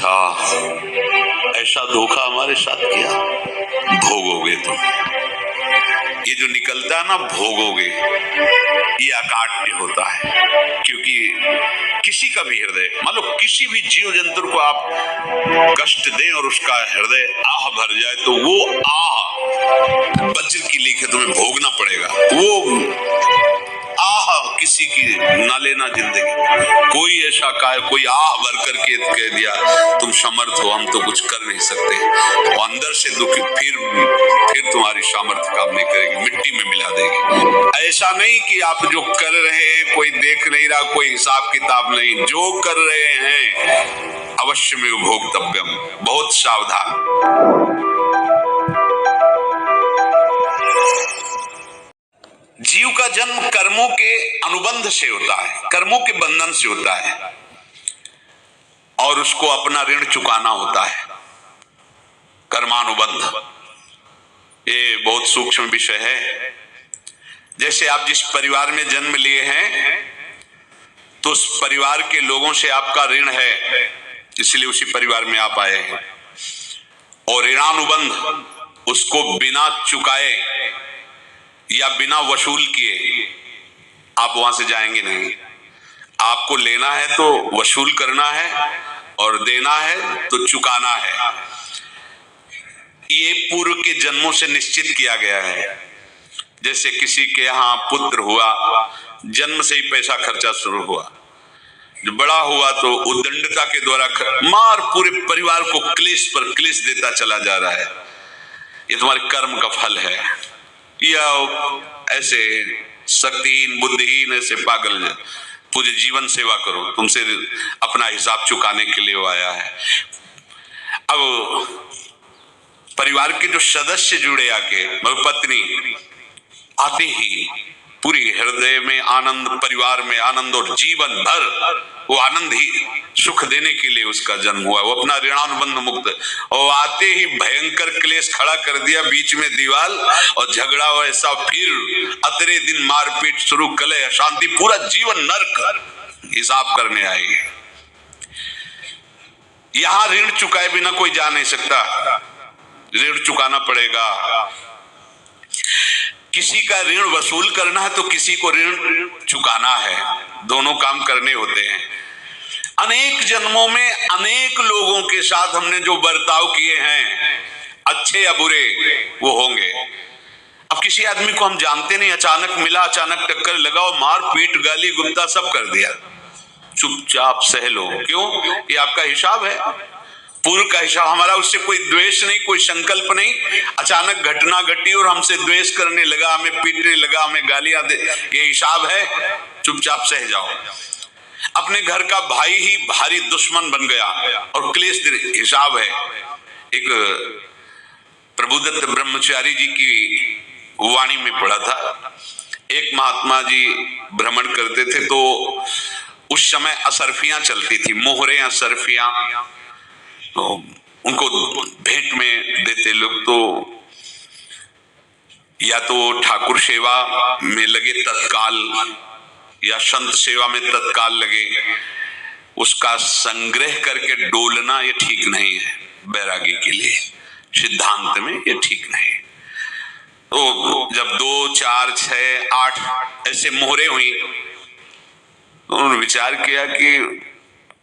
अच्छा, ऐसा धोखा हमारे साथ किया, भोगोगे तुम। ये जो निकलता है ना भोगोगे, ये अकाट्य होता है। क्योंकि किसी का भी हृदय, मान लो किसी भी जीव जंतु को आप कष्ट दें और उसका हृदय आह भर जाए, तो वो आह वज्र की लेके तुम्हें भोगना पड़ेगा। वो आह किसी की ना लेना जिंदगी। कोई ऐसा कोई आह भर करके कह दिया तुम समर्थ हो, हम तो कुछ कर नहीं सकते, तो अंदर से दुखी, फिर तुम्हारी सामर्थ्य काम नहीं करेगी, मिट्टी में मिला देगी। ऐसा नहीं कि आप जो कर रहे हैं कोई देख नहीं रहा, कोई हिसाब किताब नहीं, जो कर रहे हैं अवश्य में भोक्तव्यम। बहुत सावधान। जीव का जन्म कर्मों के अनुबंध से होता है, कर्मों के बंधन से होता है, और उसको अपना ऋण चुकाना होता है। कर्मानुबंध ये बहुत सूक्ष्म विषय है। जैसे आप जिस परिवार में जन्म लिए हैं, तो उस परिवार के लोगों से आपका ऋण है, इसलिए उसी परिवार में आप आए हैं। और ऋणानुबंध उसको बिना चुकाए या बिना वसूल किए आप वहां से जाएंगे नहीं। आपको लेना है तो वसूल करना है, और देना है तो चुकाना है। ये पूर्व के जन्मों से निश्चित किया गया है। जैसे किसी के यहाँ पुत्र हुआ, जन्म से ही पैसा खर्चा शुरू हुआ, जब बड़ा हुआ तो उद्दंडता के द्वारा मार पूरे परिवार को क्लेश पर क्लेश देता चला जा रहा है। ये तुम्हारे कर्म का फल है। या ऐसे शक्तिहीन बुद्धिहीन ऐसे पागल पूरे जीवन सेवा करो, तुमसे अपना हिसाब चुकाने के लिए वो आया है। अब परिवार के जो सदस्य जुड़े आके, पत्नी आते ही पूरी हृदय में आनंद, परिवार में आनंद, और जीवन भर वो आनंद ही सुख देने के लिए उसका जन्म हुआ। वो अपना ऋणानुबंध मुक्त, और आते ही भयंकर क्लेश खड़ा कर दिया, बीच में दीवार और झगड़ा वैसा, फिर अतरे दिन मारपीट शुरू, कलह अशांति, पूरा जीवन नरक हिसाब करने आएगी। यहां ऋण चुकाए बिना कोई जा नहीं सकता, ऋण चुकाना पड़ेगा। किसी का ऋण वसूल करना है तो किसी को ऋण चुकाना है, दोनों काम करने होते हैं। अनेक जन्मों में अनेक लोगों के साथ हमने जो बर्ताव किए हैं, अच्छे या बुरे, वो होंगे। अब किसी आदमी को हम जानते नहीं, अचानक मिला, अचानक टक्कर लगाओ, मार पीट गाली गुप्ता सब कर दिया, चुपचाप सह लो। क्यों? ये आपका हिसाब है, पूर्व का हिसाब। हमारा उससे कोई द्वेष नहीं, कोई संकल्प नहीं, अचानक घटना घटी और हमसे द्वेष करने लगा, हमें पीटने लगा, हमें गालियां दे, ये हिसाब है, चुपचाप सह जाओ। अपने घर का भाई ही भारी दुश्मन बन गया और क्लेश, हिसाब है। एक प्रभुदत्त ब्रह्मचारी जी की वाणी में पढ़ा था, एक महात्मा जी भ्रमण करते थे, तो उस समय असरफियां चलती थी, मोहरे असरफियां, तो उनको भेंट में देते लोग। तो या तो ठाकुर सेवा में लगे तत्काल, या संत सेवा में तत्काल लगे, उसका संग्रह करके डोलना ये ठीक नहीं है बैरागी के लिए, सिद्धांत में ये ठीक नहीं। तो जब 2, 4, 6, 8 ऐसे मोहरे हुई, तो उन्होंने विचार किया कि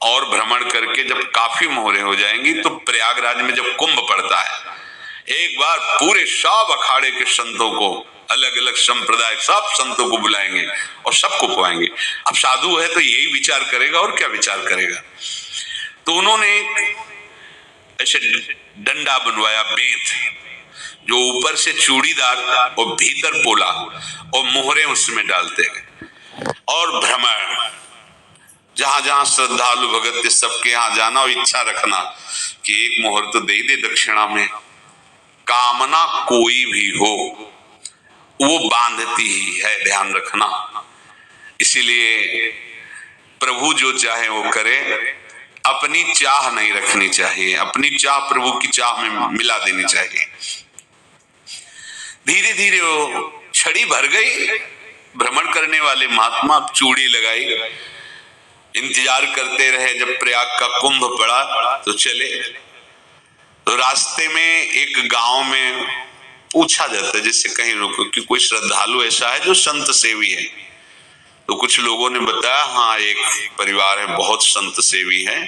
और भ्रमण करके जब काफी मोहरे हो जाएंगी, तो प्रयागराज में जब कुंभ पड़ता है, एक बार पूरे सब अखाड़े के संतों को, अलग अलग संप्रदाय सब संतों को बुलाएंगे और सबको खुआएंगे। अब साधु है तो यही विचार करेगा, और क्या विचार करेगा। तो उन्होंने ऐसे डंडा बनवाया, बेंत, जो ऊपर से चूड़ीदार और भीतर पोला, और मोहरे उसमें डालते गए, और भ्रमण, जहां जहां श्रद्धालु भगत सबके यहाँ जाना और इच्छा रखना कि एक मोहर तो दे दे दक्षिणा में। कामना कोई भी हो वो बांधती ही है, ध्यान रखना। इसीलिए प्रभु जो चाहे वो करे, अपनी चाह नहीं रखनी चाहिए, अपनी चाह प्रभु की चाह में मिला देनी चाहिए। धीरे धीरे वो छड़ी भर गई, भ्रमण करने वाले महात्मा चूड़ी लगाई, इंतजार करते रहे जब प्रयाग का कुंभ पड़ा तो चले। तो रास्ते में एक गांव में पूछा जाता है जिससे कहीं रुको कि कोई श्रद्धालु ऐसा है जो संत सेवी है। तो कुछ लोगों ने बताया हाँ एक परिवार है बहुत संत सेवी है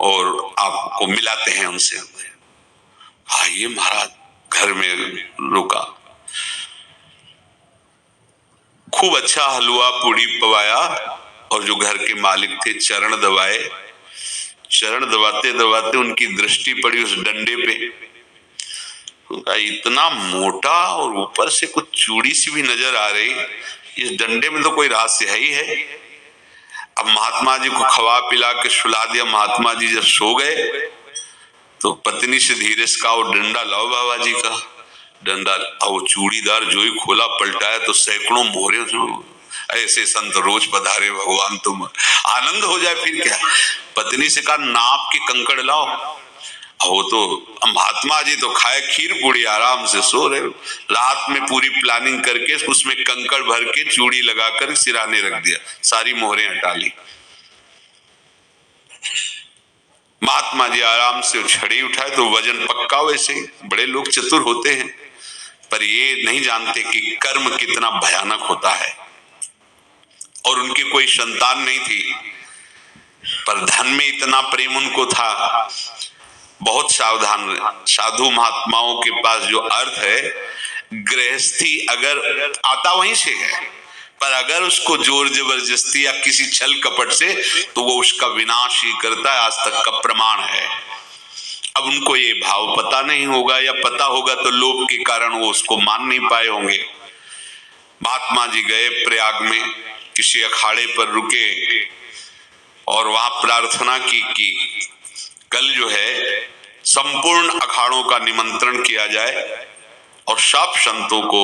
और आपको मिलाते हैं उनसे। आइए महाराज घर में रुका, खूब अच्छा हलवा पूड़ी पवाया और जो घर के मालिक थे चरण दबाए। चरण दबाते दबाते उनकी दृष्टि पड़ी उस डंडे पे, इतना मोटा और ऊपर से कुछ चूड़ी सी भी नजर आ रही, इस डंडे में तो कोई रहस्य है ही है। अब महात्मा जी को खवा पिला के सुला दिया। महात्मा जी जब सो गए तो पत्नी से धीरे से कहा वो डंडा लाओ बाबा जी का। डंडा वो चूड़ीदार जो ही खोला पलटाया तो सैकड़ों मोहरे। ऐसे संत रोज पधारे भगवान, तुम आनंद हो जाए फिर क्या। पत्नी से कहा नाप के कंकड़ लाओ। वो तो महात्मा जी तो खाए खीर पूड़ी आराम से सो रहे। रात में पूरी प्लानिंग करके उसमें कंकड़ भर के चूड़ी लगाकर सिराने रख दिया, सारी मोहरें हटा ली। महात्मा जी आराम से छड़ी उठाए तो वजन पक्का। वैसे बड़े लोग चतुर होते हैं पर ये नहीं जानते कि कर्म कितना भयानक होता है। और उनकी कोई संतान नहीं थी पर धन में इतना प्रेम उनको था। बहुत सावधान साधु महात्माओं के पास जो अर्थ है, गृहस्थी अगर आता वहीं से है पर अगर उसको जोर जबरदस्ती या किसी छल कपट से तो वो उसका विनाश ही करता है, आज तक का प्रमाण है। अब उनको ये भाव पता नहीं होगा या पता होगा तो लोभ के कारण वो उसको मान नहीं पाए होंगे। महात्मा जी गए प्रयाग में, किसी अखाड़े पर रुके और वहां प्रार्थना की कि कल जो है संपूर्ण अखाड़ों का निमंत्रण किया जाए और सब संतों को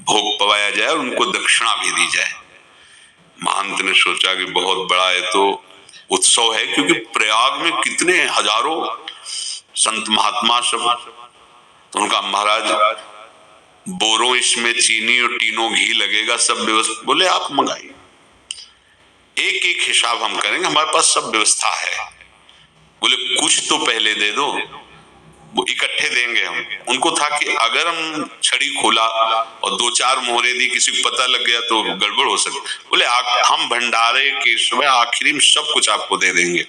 भोग पवाया जाए और उनको दक्षिणा भी दी जाए। महंत ने सोचा कि बहुत बड़ा है तो उत्सव है, क्योंकि प्रयाग में कितने हजारों संत महात्मा सब। तो उनका महाराज बोरो इसमें चीनी और तीनों घी लगेगा, सब व्यवस्था। बोले आप मंगाइए, एक एक हिसाब हम करेंगे, हमारे पास सब व्यवस्था है। बोले कुछ तो पहले दे दो, वो इकट्ठे देंगे हम। उनको था कि अगर हम छड़ी खोला और दो चार मोहरे दी, किसी को पता लग गया तो गड़बड़ हो सकती। बोले हम भंडारे के समय आखिरी में सब कुछ आपको दे देंगे।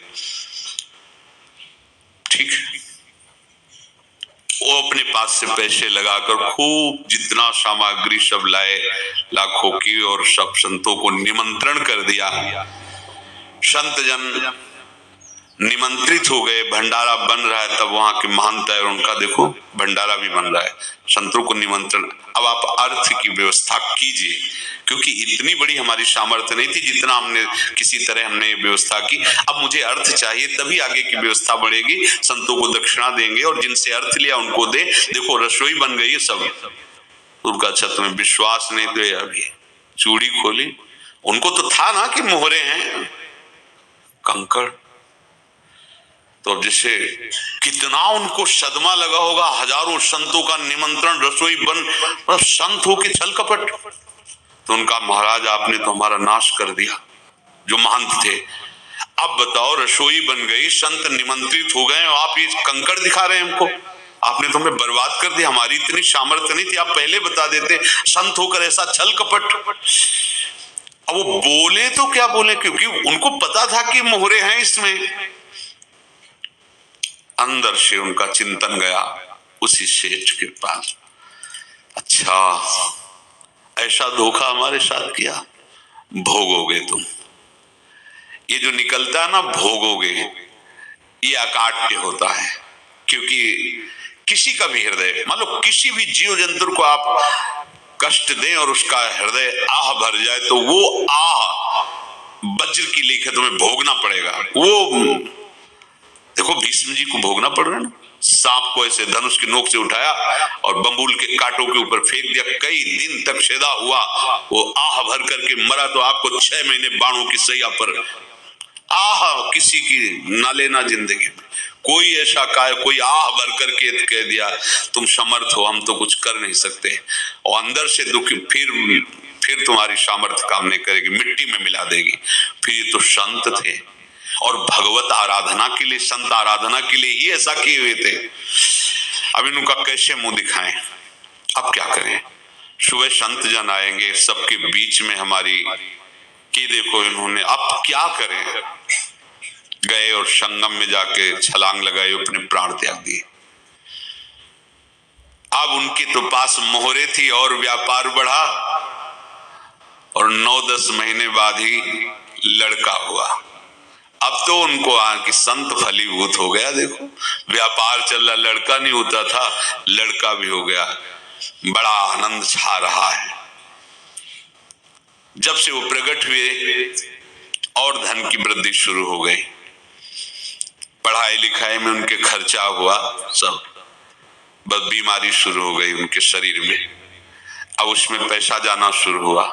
ठीक है, वो अपने पास से पैसे लगाकर खूब जितना सामग्री सब लाए लाखों की और सब संतों को निमंत्रण कर दिया। संत जन निमंत्रित हो गए, भंडारा बन रहा है। तब वहां के महंत है, उनका देखो भंडारा भी बन रहा है, संतों को निमंत्रण। अब आप अर्थ की व्यवस्था कीजिए, क्योंकि इतनी बड़ी हमारी सामर्थ्य नहीं थी जितना हमने किसी तरह हमने व्यवस्था की। अब मुझे अर्थ चाहिए, तभी आगे की व्यवस्था बढ़ेगी। संतों को दक्षिणा देंगे और जिनसे अर्थ लिया उनको दे। देखो रसोई बन गई है सब। उनका अच्छा तुम्हें विश्वास नहीं तो अभी चूड़ी खोली, उनको तो था ना कि मोहरे हैं कंकड़। तो जैसे कितना उनको सदमा लगा होगा, हजारों संतों का निमंत्रण, रसोई बन, संत हो के छल कपट। तो उनका महाराज आपने तो हमारा नाश कर दिया, जो महंत थे। अब बताओ रसोई बन गई, संत निमंत्रित हो गए, आप ये कंकड़ दिखा रहे हैं हमको, आपने तो हमें बर्बाद कर दिया। हमारी इतनी सामर्थ्य नहीं थी, आप पहले बता देते, संत होकर ऐसा छल कपट। अब वो बोले तो क्या बोले, क्योंकि उनको पता था कि मोहरे हैं इसमें। अंदर से उनका चिंतन गया उसी सेठ के पास, अच्छा ऐसा धोखा हमारे साथ किया, भोगोगे तुम। ये जो निकलता है ना भोगोगे, ये अकाट्य होता है। क्योंकि किसी का भी हृदय, मान लो किसी भी जीव जंतु को आप कष्ट दें और उसका हृदय आह भर जाए तो वो आह वज्र की लेख है, तुम्हें भोगना पड़ेगा। वो देखो भीष्म जी को भोगना पड़ रहा है ना, सांप को ऐसे धनुष की नोक से उठाया और बंबूल के कांटों के ऊपर फेंक दिया, कई दिन तक सेदा हुआ, वो आह भर करके मरा। तो आपको 6 महीने बाणों की सैया पर आह किसी की ना लेना जिंदगी में। कोई ऐसा कोई आह भर करके कह दिया तुम समर्थ हो, हम तो कुछ कर नहीं सकते, और अंदर से दुखी। फिर फिर तुम्हारी सामर्थ्य काम नहीं करेगी, मिट्टी में मिला देगी। फिर ये तो संत थे और भगवत आराधना के लिए, संत आराधना के लिए ही ऐसा किए हुए थे। अब इनका कैसे मुंह दिखाएं, अब क्या करें। सुबह संत जन आएंगे, सबके बीच में हमारी कि देखो इन्होंने, अब क्या करें। गए और संगम में जाके छलांग लगाई, अपने प्राण त्याग दिए। अब उनके तो पास मोहरे थी और व्यापार बढ़ा और 9-10 महीने बाद ही लड़का हुआ। अब तो उनको कि संत फलीभूत हो गया, देखो व्यापार चल रहा, लड़का नहीं होता था, लड़का भी हो गया। बड़ा आनंद छा रहा है। जब से वो प्रकट हुए और धन की वृद्धि शुरू हो गई, पढ़ाई लिखाई में उनके खर्चा हुआ सब, बस बीमारी शुरू हो गई उनके शरीर में, अब उसमें पैसा जाना शुरू हुआ।